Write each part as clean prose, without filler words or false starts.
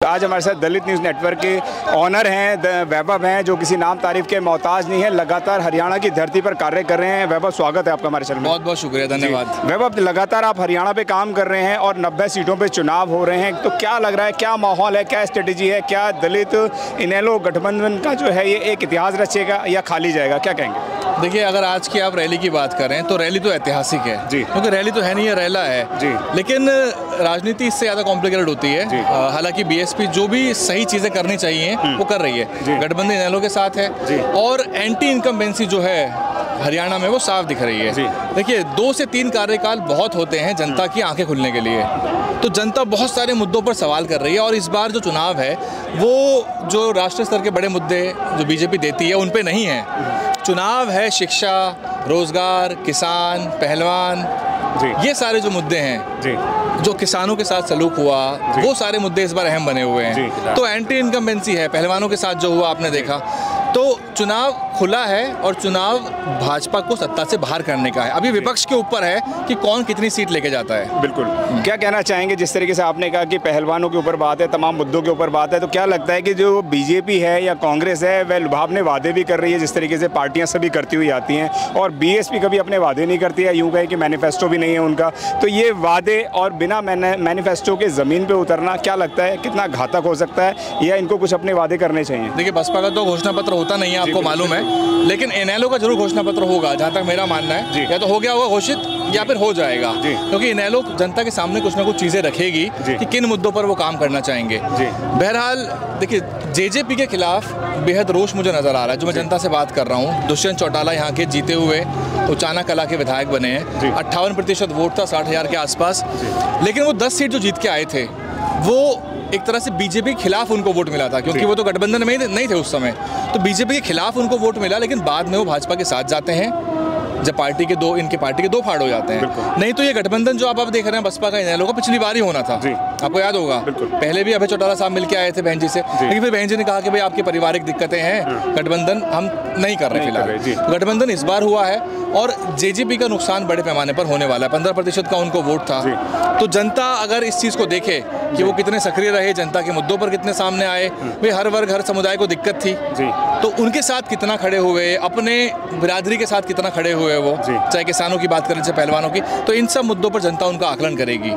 आज हमारे साथ दलित न्यूज़ नेटवर्क के ऑनर हैं वैभव हैं, जो किसी नाम तारीफ के मोहताज नहीं है, लगातार हरियाणा की धरती पर कार्य कर रहे हैं। वैभव, स्वागत है आपका हमारे चैनल में। बहुत बहुत शुक्रिया, धन्यवाद। वैभव, लगातार आप हरियाणा पे काम कर रहे हैं और 90 सीटों पे चुनाव हो रहे हैं, तो क्या लग रहा है, क्या माहौल है, क्या स्ट्रेटेजी है, क्या दलित इनेलो गठबंधन का जो है ये एक इतिहास रचेगा या खाली जाएगा, क्या कहेंगे? देखिए, अगर आज की आप रैली की बात करें तो रैली तो ऐतिहासिक है जी, क्योंकि रैली तो है नहीं, है रैला है जी। लेकिन राजनीति इससे ज़्यादा कॉम्प्लिकेटेड होती है। हालांकि बीएसपी जो भी सही चीज़ें करनी चाहिए वो कर रही है, गठबंधन इनेलो के साथ है और एंटी इनकम्बेंसी जो है हरियाणा में वो साफ दिख रही है। देखिए, 2 से 3 कार्यकाल बहुत होते हैं जनता की आंखें खुलने के लिए, तो जनता बहुत सारे मुद्दों पर सवाल कर रही है और इस बार जो चुनाव है वो जो राष्ट्रीय स्तर के बड़े मुद्दे जो बीजेपी देती है उन पे नहीं है। चुनाव है शिक्षा, रोजगार, किसान, पहलवान, ये सारे जो मुद्दे हैं, जो किसानों के साथ सलूक हुआ, वो सारे मुद्दे इस बार अहम बने हुए हैं। तो एंटी इनकम्बेंसी है, पहलवानों के साथ जो हुआ आपने देखा, तो चुनाव खुला है और चुनाव भाजपा को सत्ता से बाहर करने का है। अभी विपक्ष के ऊपर है कि कौन कितनी सीट लेके जाता है। बिल्कुल, क्या कहना चाहेंगे? जिस तरीके से आपने कहा कि पहलवानों के ऊपर बात है, तमाम मुद्दों के ऊपर बात है, तो क्या लगता है कि जो बीजेपी है या कांग्रेस है वह लुभावने वादे भी कर रही है, जिस तरीके से पार्टियां सभी करती हुई आती हैं, और बीएसपी कभी अपने वादे नहीं करती है, यूँ कहे कि मैनिफेस्टो भी नहीं है उनका, तो ये वादे और बिना मैनिफेस्टो के ज़मीन पर उतरना क्या लगता है कितना घातक हो सकता है, या इनको कुछ अपने वादे करने चाहिए? देखिए, बसपा का तो घोषणा पत्र होता नहीं है, आपको मालूम है, लेकिन इनेलो का जरूर घोषणा पत्र होगा, जहां तक मेरा मानना है। या तो हो गया होगा घोषित या फिर हो जाएगा, क्योंकि इनेलो जनता के सामने कुछ ना कुछ चीजें रखेगी कि किन मुद्दों पर वो काम करना चाहेंगे। बहरहाल देखिए, जेजेपी के खिलाफ बेहद रोष मुझे नजर आ रहा है। जो मैं जनता से बात कर रहा हूँ, दुष्यंत चौटाला यहाँ के जीते हुए उचाना कला के विधायक बने हैं, 58% वोट था 60,000 के आसपास, लेकिन वो 10 सीट जो जीत के आए थे वो एक तरह से बीजेपी के खिलाफ उनको वोट मिला था, क्योंकि वो तो गठबंधन में नहीं थे उस समय, तो बीजेपी के खिलाफ उनको वोट मिला। लेकिन बाद में वो भाजपा के साथ जाते हैं जब इनके पार्टी के दो फाड़ हो जाते हैं। नहीं तो ये गठबंधन जो आप देख रहे हैं बसपा का इनेलो का, पिछली बार ही होना था, आपको याद होगा। पहले भी अभय चौटाला साहब मिलके आए थे बहन जी से, लेकिन फिर बहन जी ने कहा कि भाई आपकी पारिवारिक दिक्कतें हैं, गठबंधन हम नहीं कर रहे फिलहाल। गठबंधन इस बार हुआ है और जेजेपी का नुकसान बड़े पैमाने पर होने वाला है। 15% का उनको वोट था, तो जनता अगर इस चीज़ को देखे कि वो कितने सक्रिय रहे, जनता के मुद्दों पर कितने सामने आए, भाई हर वर्ग हर समुदाय को दिक्कत थी, तो उनके साथ कितना खड़े हुए, अपने बिरादरी के साथ कितना खड़े हुए वो, चाहे किसानों की बात करें चाहे पहलवानों की, तो इन सब मुद्दों पर जनता उनका आकलन करेगी।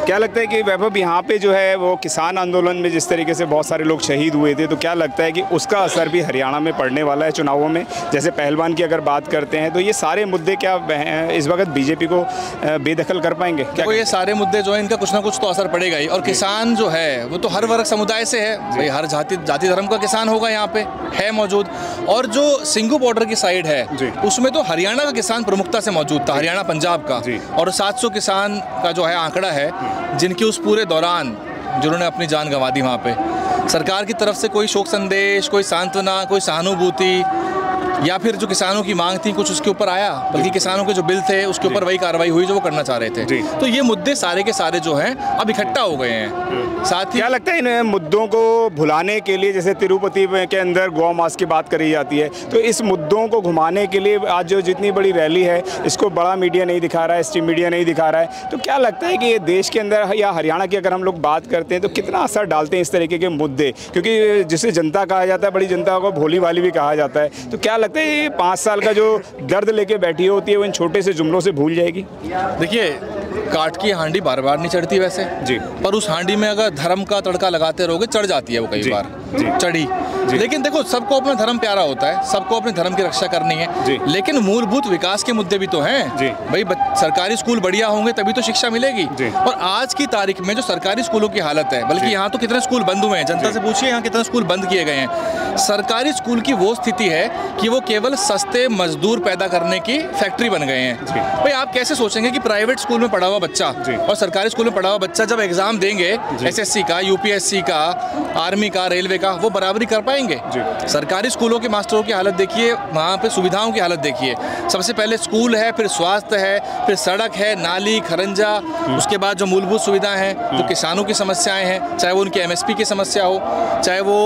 क्या लगता है कि वैभव यहाँ पे जो है वो किसान आंदोलन में जिस तरीके से बहुत सारे लोग शहीद हुए थे, तो क्या लगता है कि उसका असर भी हरियाणा में पड़ने वाला है चुनावों में? जैसे पहलवान की अगर बात करते हैं, तो ये सारे मुद्दे क्या इस वक्त बीजेपी को बेदखल कर पाएंगे? क्या ये सारे मुद्दे जो है इनका कुछ ना कुछ तो असर पड़ेगा ही। और किसान जो है वो तो हर वर्ग समुदाय से है, भाई हर जाति धर्म का किसान होगा यहाँ पे है मौजूद। और जो सिंघू बॉर्डर की साइड है उसमें तो हरियाणा का किसान प्रमुखता से मौजूद था, हरियाणा पंजाब का, और 700 किसान का जो है आंकड़ा है जिनकी उस पूरे दौरान जिन्होंने अपनी जान गंवा दी वहाँ पे। सरकार की तरफ से कोई शोक संदेश, कोई सांत्वना, कोई सहानुभूति या फिर जो किसानों की मांग थी कुछ उसके ऊपर आया, बल्कि किसानों के जो बिल थे उसके ऊपर वही कार्रवाई हुई जो वो करना चाह रहे थे। तो ये मुद्दे सारे के सारे जो हैं अब इकट्ठा हो गए हैं। साथ ही क्या लगता है इन मुद्दों को भुलाने के लिए, जैसे तिरुपति के अंदर गौ मास की बात करी जाती है, तो इस मुद्दों को घुमाने के लिए आज जो जितनी बड़ी रैली है इसको बड़ा मीडिया नहीं दिखा रहा है, स्ट्रीम मीडिया नहीं दिखा रहा है, तो क्या लगता है कि ये देश के अंदर या हरियाणा की अगर हम लोग बात करते हैं तो कितना असर डालते हैं इस तरीके के मुद्दे? क्योंकि जिसे जनता कहा जाता है, बड़ी जनता को भोली वाली भी कहा जाता है, तो क्या लगता है 5 साल का जो दर्द लेके बैठी होती है वो इन छोटे से जुमलों से भूल जाएगी? देखिए, काट की हांडी बार बार नहीं चढ़ती वैसे पर उस हांडी में अगर धर्म का तड़का लगाते रहोगे चढ़ जाती है वो कई बार चढ़ी। लेकिन देखो, सबको अपना धर्म प्यारा होता है, सबको अपने धर्म की रक्षा करनी है, लेकिन मूलभूत विकास के मुद्दे भी तो हैं। भाई सरकारी स्कूल बढ़िया होंगे तभी तो शिक्षा मिलेगी। और आज की तारीख में जो सरकारी स्कूलों की हालत है, बल्कि यहाँ तो कितने स्कूल बंद हुए हैं, जनता से पूछिए यहाँ कितने स्कूल बंद किए गए हैं। सरकारी स्कूल की वो स्थिति है कि वो केवल सस्ते मजदूर पैदा करने की फैक्ट्री बन गए हैं। भाई आप कैसे सोचेंगे कि प्राइवेट स्कूल में पढ़ा हुआ बच्चा और सरकारी स्कूल में पढ़ा हुआ बच्चा जब एग्जाम देंगे एसएससी का, यूपीएससी का, आर्मी का, रेलवे का, वो बराबरी कर पाएंगे? सरकारी स्कूलों के मास्टरों की हालत देखिए, वहाँ पे सुविधाओं की हालत देखिए। सबसे पहले स्कूल है, फिर स्वास्थ्य है, फिर सड़क है, नाली, खरंजा, उसके बाद जो मूलभूत सुविधाएं हैं, जो किसानों की समस्याएं हैं, चाहे वो उनकी एमएसपी की समस्या हो, चाहे वो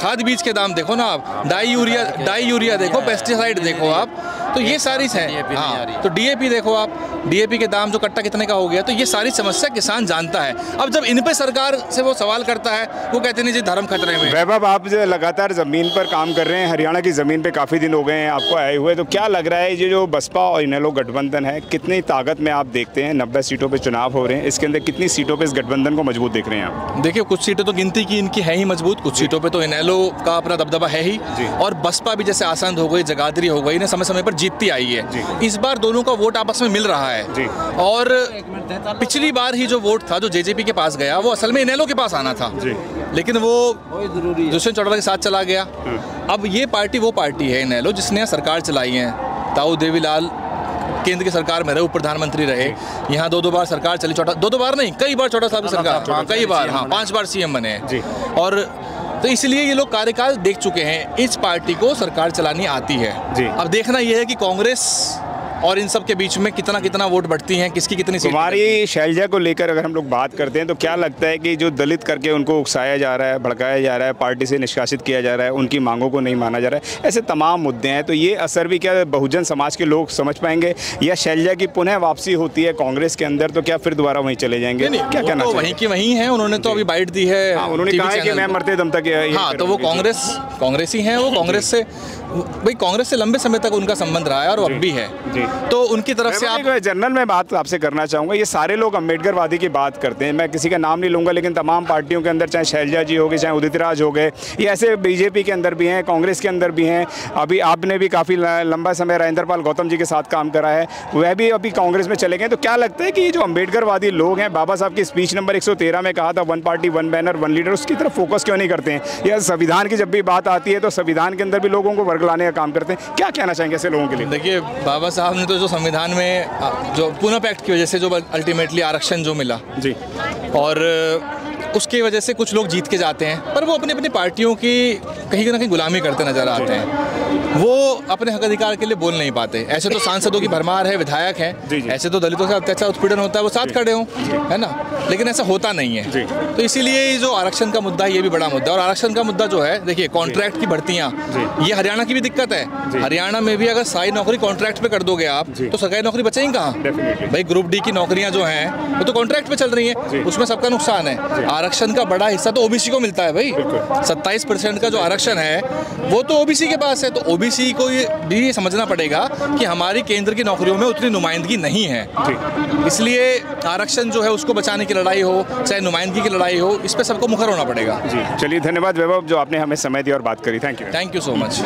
खाद बीज के दाम देखो ना आप, डाई यूरिया देखो, पेस्टिसाइड देखो आप, तो ये सारी है। हाँ, तो डीएपी देखो आप, डीएपी के दाम जो कट्टा कितने का हो गया, तो ये सारी समस्या किसान जानता है। अब जब इन पे सरकार से वो सवाल करता है, वो कहते नहीं जी धर्म खतरे में। वैभव, आप जो लगातार ज़मीन पर काम कर रहे हैं, हरियाणा की ज़मीन पे काफ़ी दिन हो गए हैं आपको आए हुए, तो क्या लग रहा है ये जो बसपा और इनेलो गठबंधन है, कितनी ताकत में आप देखते हैं? 90 सीटों पे चुनाव हो रहे हैं, इसके अंदर कितनी सीटों पे इस गठबंधन को मजबूत देख रहे हैं आप? देखिए, कुछ सीटें तो गिनती की इनकी है ही मजबूत, कुछ सीटों पे तो इनेलो का अपना दबदबा है ही, और बसपा भी जैसे आसंद हो गई, जगाधरी हो गई, इन्हें समय समय पर जीतती आई है। इस बार दोनों का वोट आपस में मिल रहा है, और पिछली बार ही जो वोट था जो जेजेपी के पास गया, वो असल में इनेलो के पास आना था, लेकिन वो दुष्यंत चौटाला के साथ चला गया। अब ये पार्टी वो पार्टी है इनेलो जिसने सरकार चलाई है। ताऊ देवीलाल केंद्र की सरकार में रहे, उप प्रधानमंत्री रहे, यहाँ दो बार सरकार चली, दो बार नहीं, कई बार चौटाला साहब की सरकार, कई बार, हाँ 5 बार सीएम बने हैं। और तो इसलिए ये लोग कार्यकाल देख चुके हैं, इस पार्टी को सरकार चलानी आती है। अब देखना यह है कि कांग्रेस और इन सब के बीच में कितना कितना वोट बढ़ती हैं, किसकी कितनी सीट। हमारी शैलजा को लेकर अगर हम लोग बात करते हैं, तो क्या लगता है कि जो दलित करके उनको उकसाया जा रहा है, भड़काया जा रहा है, पार्टी से निष्कासित किया जा रहा है, उनकी मांगों को नहीं माना जा रहा है, ऐसे तमाम मुद्दे हैं, तो ये असर भी क्या बहुजन समाज के लोग समझ पाएंगे, या शैलजा की पुनः वापसी होती है कांग्रेस के अंदर, तो क्या फिर दोबारा वहीं चले जाएंगे? क्या कहना तो वहीं की वहीं है, उन्होंने तो अभी बाइट दी है, उन्होंने कहा है कि मैं मरते दम तक। हाँ, तो वो कांग्रेसी हैं, वो कांग्रेस से, भाई कांग्रेस से लंबे समय तक उनका संबंध रहा है और अब भी है, तो उनकी तरफ से आप जनरल में बात आपसे करना चाहूँगा। ये सारे लोग अम्बेडकरवादी की बात करते हैं, मैं किसी का नाम नहीं लूँगा, लेकिन तमाम पार्टियों के अंदर, चाहे शैलजा जी हो गए, चाहे उदित राज हो गए, ये ऐसे बीजेपी के अंदर भी हैं, कांग्रेस के अंदर भी हैं। अभी आपने भी काफ़ी लंबा समय राजेंद्र पाल गौतम जी के साथ काम करा है, वह भी अभी कांग्रेस में चले गए। तो क्या लगता है कि ये जो अम्बेडकरवादी लोग हैं, बाबा साहब की स्पीच नंबर 113 में कहा था 1 पार्टी 1 बैनर 1 लीडर, उसकी तरफ फोकस क्यों नहीं करते हैं? या संविधान की जब भी बात आती है तो संविधान के अंदर भी लोगों को वर्ग लाने का काम करते हैं? क्या कहना चाहेंगे ऐसे लोगों के लिए? देखिए, बाबा साहब ने तो जो संविधान में जो पुनः पैक्ट की वजह से जो अल्टीमेटली आरक्षण जो मिला जी, और उसकी वजह से कुछ लोग जीत के जाते हैं, पर वो अपनी अपनी पार्टियों की कहीं ना कहीं गुलामी करते नजर आते हैं, वो अपने हक अधिकार के लिए बोल नहीं पाते। ऐसे तो सांसदों की भरमार है, विधायक हैं, ऐसे तो दलितों से अत्याचार उत्पीड़न होता है, वो साथ खड़े हों, है ना, लेकिन ऐसा होता नहीं है। तो इसीलिए जो आरक्षण का मुद्दा है, ये भी बड़ा मुद्दा है। और आरक्षण का मुद्दा जो है, देखिए कॉन्ट्रैक्ट की भर्तियाँ, ये हरियाणा की भी दिक्कत है। हरियाणा में भी अगर सारी नौकरी कॉन्ट्रैक्ट पे कर दोगे आप, तो सरकारी नौकरी बचेगी कहाँ? भाई ग्रुप डी की नौकरियाँ जो हैं, वो तो कॉन्ट्रैक्ट पे चल रही हैं, उसमें सबका नुकसान है। आरक्षण का बड़ा हिस्सा तो ओबीसी को मिलता है भाई, 27% का जो आरक्षण है वो तो ओबीसी के पास है। तो ओबीसी को भी समझना पड़ेगा कि हमारी केंद्र की नौकरियों में उतनी नुमाइंदगी नहीं है, इसलिए आरक्षण जो है उसको बचाने की लड़ाई हो, चाहे नुमाइंदगी की लड़ाई हो, इस पर सबको मुखर होना पड़ेगा। जी, चलिए धन्यवाद वैभव, जो आपने हमें समय दिया और बात करी। Thank you so much.